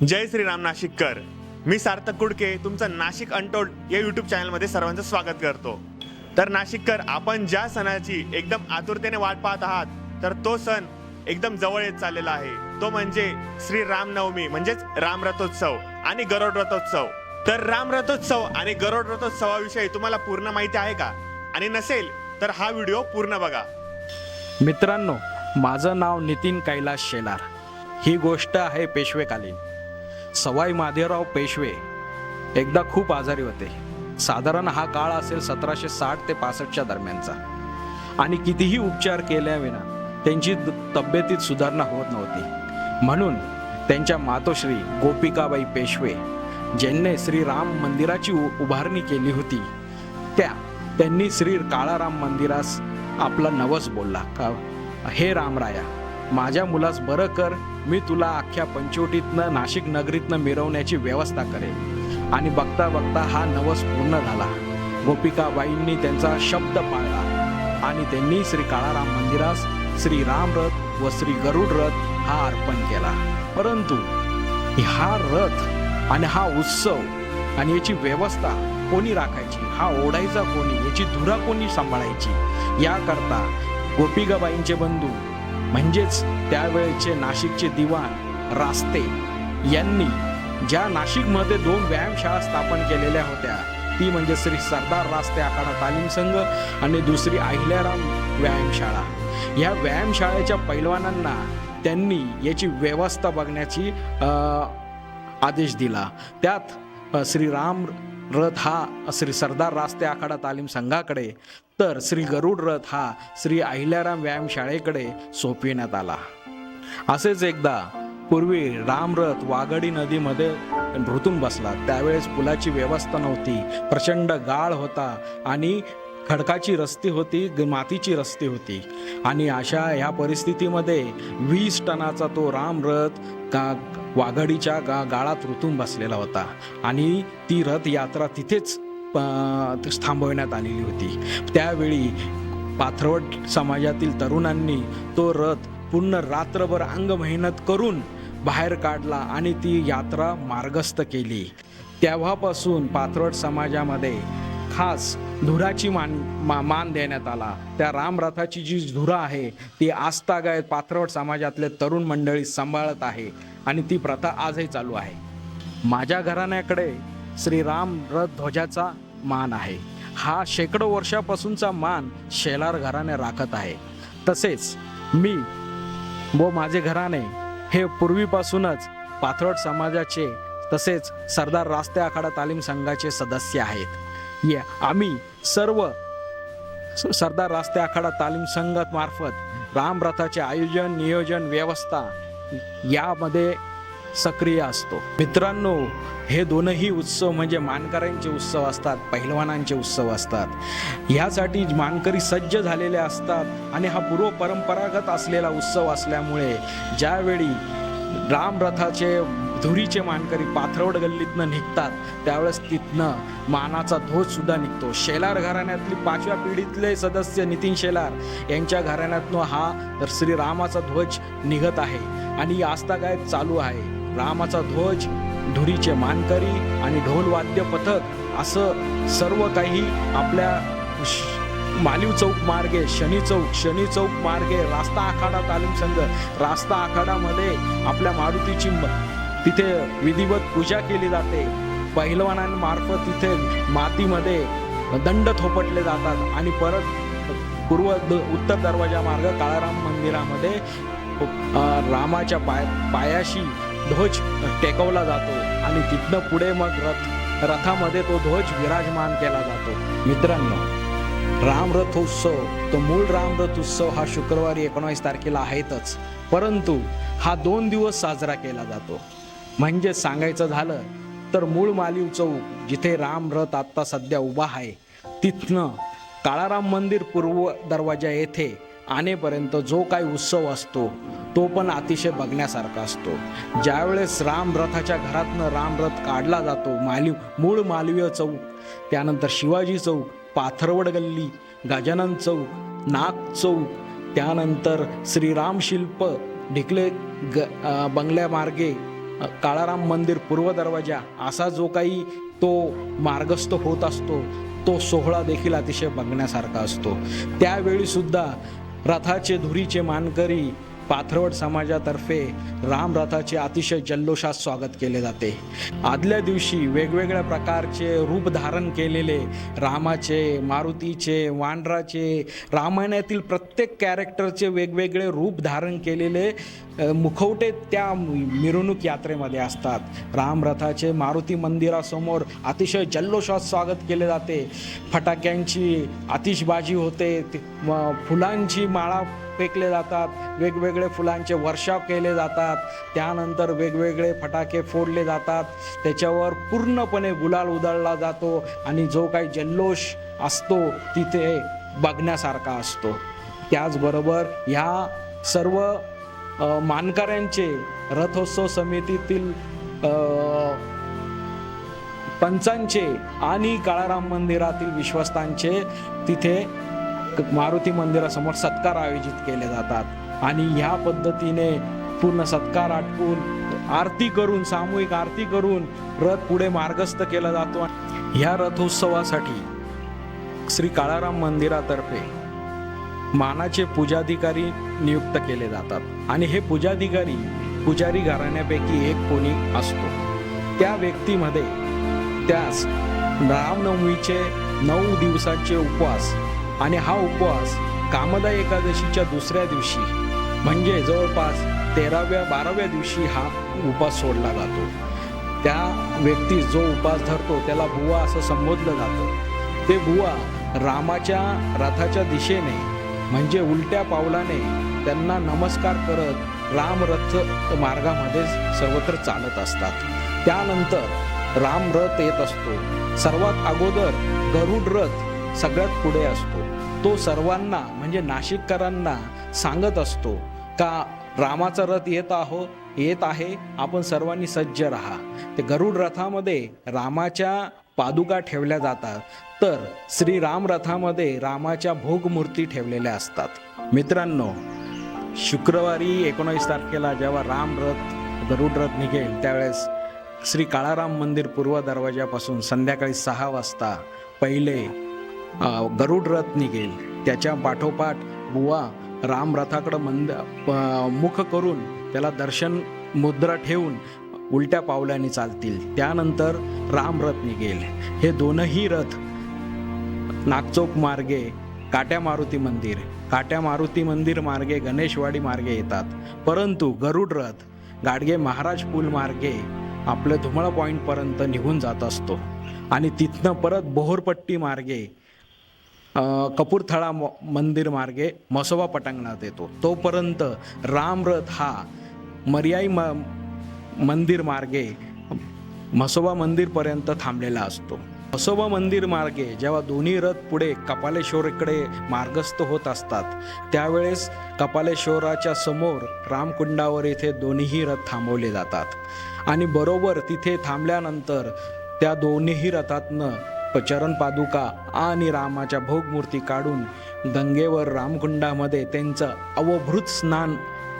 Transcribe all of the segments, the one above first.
जय श्रीराम नाशिककर. मी सार्थक कुडके तुमचं नाशिक अनटोल्ड या यूट्यूब चॅनलमध्ये सर्वांचं स्वागत करतो. तर नाशिककर, आपण ज्या सणाची एकदम आतुरतेने वाट पाहत आहात, तर तो सण एकदम जवळ येत चाललेला आहे. तो म्हणजे श्री रामनवमी, म्हणजेच रामरथोत्सव आणि गरुड रथोत्सव. तर रामरथोत्सव आणि गरुड रथोत्सवाविषयी तुम्हाला पूर्ण माहिती आहे का? आणि नसेल तर हा व्हिडिओ पूर्ण बघा. मित्रांनो, माझं नाव नितीन कैलास शेलार. ही गोष्ट आहे पेशवेकालीन. सवाई माधवराव पेशवे एकदा खूप आजारी होते. साधारण हा काळ असेल 1760 ते 65च्या दरम्यानचा. आणि कितीही उपचार केल्याविना त्यांची तब्येतीत सुधारणा होत नव्हती. म्हणून त्यांच्या मातोश्री गोपिकाबाई पेशवे, ज्यांनी श्री राम मंदिराची उभारणी केली होती, त्यांनी श्री काळाराम मंदिरास आपला नवस बोलला का, हे रामराया, माझ्या मुलास बरं कर, मी तुला अख्ख्या पंचवटीतनं नाशिक नगरीतनं मिरवण्याची व्यवस्था करेन. आणि बघता बघता हा नवस पूर्ण झाला. गोपिकाबाईंनी त्यांचा शब्द पाळला आणि त्यांनी श्री काळाराम मंदिरास श्री रामरथ व श्री गरुड रथ हा अर्पण केला. परंतु हा रथ आणि हा उत्सव आणि याची व्यवस्था कोणी राखायची, हा ओढायचा कोणी, याची धुरा कोणी सांभाळायची, याकरता गोपिकाबाईंचे बंधू म्हणजेच त्यावेळेचे नाशिकचे दिवाण रास्ते यांनी ज्या नाशिकमध्ये 2 व्यायामशाळा स्थापन केलेल्या होत्या, ती म्हणजे श्री सरदार रास्ते आखाडा तालीम संघ आणि दुसरी अहिल्याराम व्यायामशाळा. या व्यायामशाळेच्या पैलवानांना त्यांनी याची व्यवस्था बघण्याची आदेश दिला. त्यात श्री राम रथ हा श्री सरदार रास्ते आखाडा तालीम संघाकडे, तर श्री गरुड रथ हा श्री अहिल्याराम व्यायामशाळेकडे सोपविण्यात आला. असेच एकदा पूर्वी रामरथ वाघडी नदीमध्ये ऋतून बसला. त्यावेळेस पुलाची व्यवस्था नव्हती, प्रचंड गाळ होता आणि खडकाची रस्ती होती, मातीची रस्ती होती. आणि अशा ह्या परिस्थितीमध्ये 20 टनाचा तो रामरथ वाघडीच्या गाळात ऋतून बसलेला होता आणि ती रथ यात्रा तिथेच थांबवण्यात आलेली होती. त्यावेळी पाथरवट समाजातील तरुणांनी तो रथ पूर्ण रात्रभर अंग मेहनत करून बाहेर काढला आणि ती यात्रा मार्गस्थ केली. तेव्हापासून पाथरवट समाजामध्ये खास धुराची मान देण्यात आला. त्या रामरथाची जी धुरा आहे ती आजतागायत पाथरवट समाजातले तरुण मंडळी सांभाळत आहे आणि ती प्रथा आजही चालू आहे. माझ्या घराण्याकडे श्री राम रथ ध्वजाचा मान आहे. हा शेकडो वर्षापासूनचा मान शेलार घराणे राखत आहे. तसेच मी व माझे घराणे हे पूर्वीपासूनच पाथरवट समाजाचे तसेच सरदार रास्ते आखाडा तालीम संघाचे सदस्य आहेत. आम्ही सर्व सरदार रास्ते आखाडा तालीम संघात मार्फत रामरथाचे आयोजन, नियोजन, व्यवस्था यामध्ये सक्रिय असतो. मित्रांनो, हे दोनही उत्सव म्हणजे मानकऱ्यांचे उत्सव असतात, पहिलवानांचे उत्सव असतात. ह्यासाठी मानकरी सज्ज झालेले असतात आणि हा पूर्व परंपरागत असलेला उत्सव असल्यामुळे ज्यावेळी रामरथाचे धुरीचे मानकरी पाथरवड गल्लीतनं निघतात, त्यावेळेस तिथनं मानाचा ध्वज सुद्धा निघतो. शेलार घराण्यातली 5व्या पिढीतले सदस्य नितीन शेलार यांच्या घराण्यातनं हा श्री रामाचा ध्वज निघत आहे आणि आजतागायत चालू आहे. रामाचा ध्वज, धुरीचे मानकरी आणि ढोलवाद्य पथक असं सर्व काही आपल्या मालीव चौक मार्गे शनी चौक मार्गे रास्ता आखाडा तालीम संघ, रास्ता आखाडामध्ये आपल्या मारुतीची तिथे विधिवत पूजा केली जाते. पहिलवानांमार्फत तिथे मातीमध्ये दंड थोपटले जातात आणि परत उत्तर दरवाजा मार्ग काळाराम मंदिरामध्ये रामाच्या पायाशी ध्वज टेकवला जातो आणि तिथनं पुढे मग रथामध्ये तो ध्वज विराजमान केला जातो. मित्रांनो, रामरथोत्सव, तो मूळ रामरथ उत्सव हा शुक्रवारी 19 तारखेला आहेतच, परंतु हा 2 दिवस साजरा केला जातो. म्हणजे सांगायचं झालं तर मूळ मालीव चौक जिथे रामरथ आत्ता सध्या उभा आहे, तिथनं काळाराम मंदिर पूर्व दरवाजा येथे आणेपर्यंत जो काही उत्सव असतो तो पण अतिशय बघण्यासारखा असतो. ज्यावेळेस रामरथाच्या घरातनं रामरथ काढला जातो, मूळ मालवीय चौक, त्यानंतर शिवाजी चौक, पाथरवड गल्ली, गजानन चौक, नाग चौक, त्यानंतर श्रीराम शिल्प ढिकले बंगल्यामार्गे काळाराम मंदिर पूर्व दरवाजा असा जो काही तो मार्गस्थ होत असतो तो सोहळा देखील अतिशय बघण्यासारखा असतो. त्यावेळी सुद्धा रथाचे धुरीचे मानकरी पाथरवट समाजातर्फे राम रथाचे अतिशय जल्लोषात स्वागत केले जाते. आदल्या दिवशी वेगवेगळ्या प्रकारचे रूप धारण केलेले रामाचे, मारुतीचे, वानराचे, रामायणातील प्रत्येक कॅरेक्टरचे वेगवेगळे रूप धारण केलेले मुखवटे त्या मिरवणूक यात्रेमध्ये असतात. राम रथाचे मारुती मंदिरासमोर अतिशय जल्लोषात स्वागत केले जाते. फटाक्यांची आतिषबाजी होते, फुलांची माळा फेकले जातात, वेगवेगळे फुलांचे वर्षाव केले जातात, त्यानंतर वेगवेगळे फटाके फोडले जातात, त्याच्यावर पूर्णपणे गुलाल उधळला जातो आणि जो काही जल्लोष असतो तिथे बघण्यासारखा असतो. त्याचबरोबर ह्या सर्व मानकऱ्यांचे रथोत्सव समितीतील पंचांचे आणि काळाराम मंदिरातील विश्वस्तांचे तिथे मारुती मंदिरासमोर सत्कार आयोजित केले जातात आणि ह्या पद्धतीने पूर्ण सत्कार आटपून आरती करून, सामूहिक आरती करून रथ पुढे मार्गस्थ केला जातो. ह्या रथोत्सवासाठी श्री काळाराम मंदिरातर्फे मानाचे पूजाधिकारी नियुक्त केले जातात आणि हे पूजाधिकारी पुजारी घराण्यापैकी एक कोणी असतो. त्या व्यक्तीमध्ये त्यास रामनवमीचे 9 दिवसाचे उपवास आणि हा उपवास कामदा एकादशीच्या दुसऱ्या दिवशी म्हणजे जवळपास 13व्या-12व्या दिवशी हा उपवास सोडला जातो. त्या व्यक्तीस जो उपवास धरतो त्याला बुवा असं संबोधलं जातं. ते बुवा रामाच्या रथाच्या दिशेने म्हणजे उलट्या पावलाने त्यांना नमस्कार करत रामरथ मार्गामध्ये सर्वत्र चालत असतात. त्यानंतर रामरथ येत असतो. सर्वात अगोदर गरुड रथ सगळ्यात पुढे असतो. तो सर्वांना म्हणजे नाशिककरांना सांगत असतो का रामाचा रथ येत आहे, आपण सर्वांनी सज्ज राहा. ते गरुड रथामध्ये रामाच्या पादुका ठेवल्या जातात, तर श्रीराम रथामध्ये रामाच्या भोगमूर्ती ठेवलेल्या असतात. मित्रांनो, शुक्रवारी 19 तारखेला जेव्हा गरुड रथ निघेल त्यावेळेस श्री काळाराम मंदिर पूर्व दरवाजापासून संध्याकाळी 6 वाजता पहिले गरुड रथ निघेल. त्याच्या पाठोपाठ बुवा राम रथाकडं मुख करून त्याला दर्शन मुद्रा ठेवून उलट्या पावलाने चालतील. त्यानंतर राम रथ निघेल. हे दोनही रथ नागचौक मार्गे काट्या मारुती मंदिर मार्गे गणेशवाडी मार्गे येतात. परंतु गरुड रथ गाडगे महाराज पूल मार्गे आपलं धुमळा पॉईंटपर्यंत निघून जात असतो आणि तिथनं परत बोहरपट्टी मार्गे कपूरथळा मंदिर मार्गे मसोबा पटांगणात येतो. तोपर्यंत रामरथ हा मर्याई मंदिर मार्गे मसोबा मंदिरपर्यंत थांबलेला असतो. मसोबा मंदिर मार्गे जेव्हा दोन्ही रथ पुढे कपालेश्वरकडे मार्गस्थ होत असतात त्यावेळेस कपालेश्वराच्या समोर रामकुंडावर इथे दोन्हीही रथ थांबवले जातात आणि बरोबर तिथे थांबल्यानंतर त्या दोन्हीही रथातनं चरण पादुका आणि रामाच्या भोगमूर्ती काढून गंगेवर रामकुंडामध्ये त्यांचं अवभृत स्नान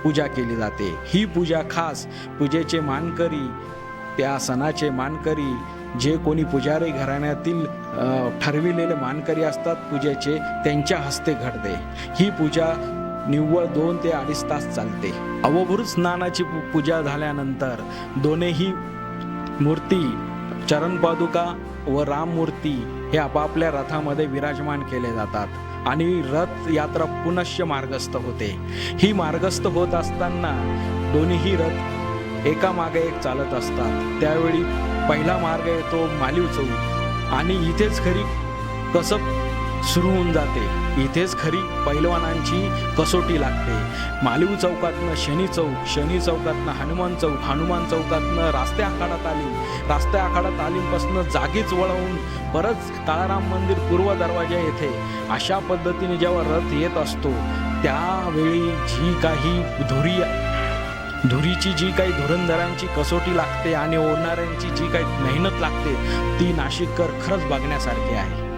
पूजा केली जाते. ही पूजा खास पूजेचे मानकरी, त्या सणाचे मानकरी, जे कोणी पुजारी घराण्यातील ठरविलेले मानकरी असतात पूजेचे, त्यांच्या हस्ते घडते. ही पूजा निव्वळ 2 ते 2.5 तास चालते. अवभृत स्नानाची पूजा झाल्यानंतर दोन्ही मूर्ती, चरण पादुका व राममूर्ती हे आपापल्या रथामध्ये विराजमान केले जातात आणि रथ यात्रा पुनश्च मार्गस्थ होते. ही मार्गस्थ होत असताना दोन्हीही रथ एकामागे एक चालत असतात. त्यावेळी पहिला मार्ग येतो मालीव चौक आणि इथेच खरी कसब सुरू होऊन जाते. इथेच खरी पैलवानांची कसोटी लागते. मालीव चौकातनं शनी चौकातनं हनुमान चौकातनं रास्ते आखाडा तालीमपासून जागीच वळवून परत काळाराम मंदिर पूर्व दरवाजा येथे अशा पद्धतीने जेव्हा रथ येत असतो त्यावेळी जी काही धुरीची जी काही धुरंधरांची कसोटी लागते आणि ओढणाऱ्यांची जी काही मेहनत लागते ती नाशिककर खरंच बघण्यासारखी आहे.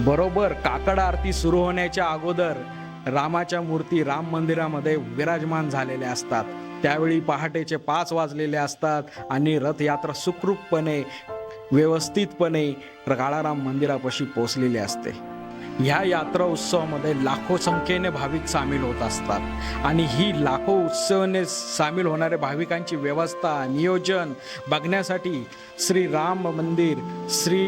बरोबर काकड आरती सुरू होण्याच्या अगोदर रामाच्या मूर्ती राम मंदिरामध्ये विराजमान झालेल्या असतात. त्यावेळी पहाटेचे 5 वाजलेले असतात आणि रथयात्रा सुखरूपपणे व्यवस्थितपणे काळाराम मंदिरापाशी पोहोचलेली असते. ह्या यात्रा उत्सवामध्ये लाखो संख्येने भाविक सामील होत असतात आणि ही लाखो उत्सवाने सामील होणाऱ्या भाविकांची व्यवस्था नियोजन बघण्यासाठी श्री राम मंदिर, श्री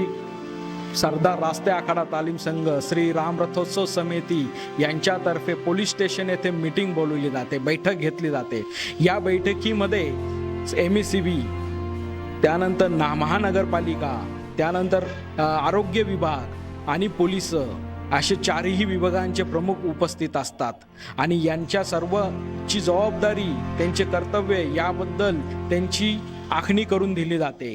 सरदार रास्ते आखाडा तालीम संघ, श्री राम रथोत्सव समिती यांच्यातर्फे पोलीस स्टेशन येथे मीटिंग बोलवली जाते, बैठक घेतली जाते. या बैठकीमध्ये MECB, त्यानंतर महानगरपालिका, त्यानंतर आरोग्य विभाग आणि पोलीस असे 4ही विभागांचे प्रमुख उपस्थित असतात आणि यांच्या सर्वची जबाबदारी, त्यांचे कर्तव्य याबद्दल त्यांची आखणी करून दिली जाते.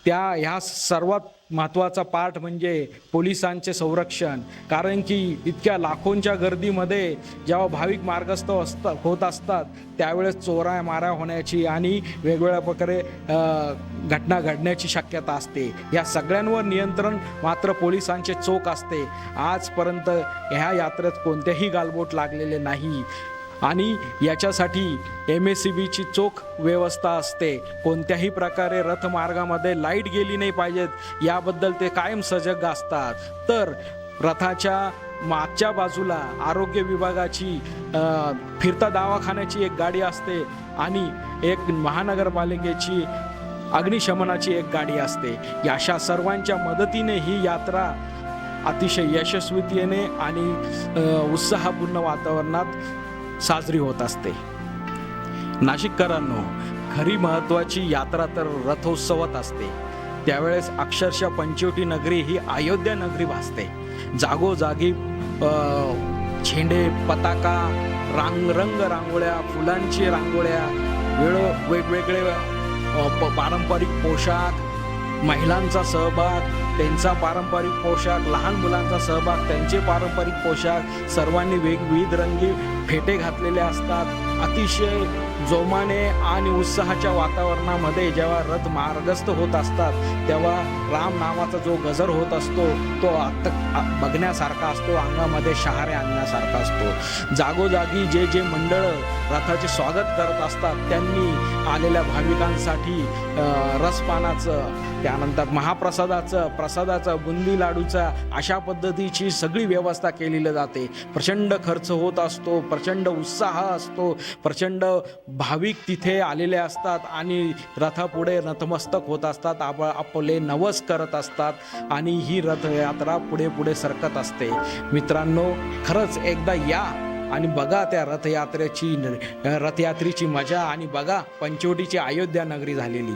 ह्या सर्वात महत्त्वाचा पार्ट म्हणजे पोलिसांचे संरक्षण. कारण की इतक्या लाखोंच्या गर्दीमध्ये जेव्हा भाविक मार्गस्थ होत असतात त्यावेळेस चोऱ्या माऱ्या होण्याची आणि वेगवेगळ्या प्रकारे घटना घडण्याची शक्यता असते. या सगळ्यांवर नियंत्रण मात्र पोलिसांचे चोख असते. आजपर्यंत ह्या यात्रेत कोणतेही गालबोट लागलेले नाही आणि याच्यासाठी MACBची चोख व्यवस्था असते. कोणत्याही प्रकारे रथमार्गामध्ये लाईट गेली नाही पाहिजेत याबद्दल ते कायम सजग असतात. तर रथाच्या मागच्या बाजूला आरोग्य विभागाची फिरता दवाखान्याची एक गाडी असते आणि एक महानगरपालिकेची अग्निशमनाची एक गाडी असते. या अशा सर्वांच्या मदतीने ही यात्रा अतिशय यशस्वीतेने आणि उत्साहपूर्ण वातावरणात साजरी होत असते. नाशिककरांनो, खरी महत्त्वाची यात्रा तर रथोत्सवात असते. त्यावेळेस अक्षरशः पंचवटी नगरी ही अयोध्या नगरी भासते. जागोजागी झेंडे, पताका, रंग रांगोळ्या, फुलांची रांगोळ्या, वेगवेगळे पारंपरिक पोशाख, महिलांचा सहभाग, त्यांचा पारंपरिक पोशाख, लहान मुलांचा सहभाग, त्यांचे पारंपरिक पोशाख, सर्वांनी वेगविविध रंगी फेटे घातलेले असतात. अतिशय जोमाने आणि उत्साहाच्या वातावरणामध्ये जेव्हा रथ मार्गस्थ होत असतात तेव्हा राम नावाचा जो गजर होत असतो तो बघण्यासारखा असतो, अंगामध्ये शहारे आणण्यासारखा असतो. जागोजागी जे मंडळ रथाचे स्वागत करत असतात त्यांनी आलेल्या भाविकांसाठी रसपानाचं, त्यानंतर प्रसादाचं, बुंदी लाडूचा अशा पद्धतीची सगळी व्यवस्था केलेली जाते. प्रचंड खर्च होत असतो, प्रचंड उत्साह असतो, प्रचंड भाविक तिथे आलेले असतात आणि रथापुढे नतमस्तक होत असतात, आपले नवस करत असतात आणि ही रथयात्रा पुढे सरकत असते. मित्रांनो, खरंच एकदा या आणि बघा त्या रथयात्रेची मजा आणि बघा पंचवटीची अयोध्या नगरी झालेली.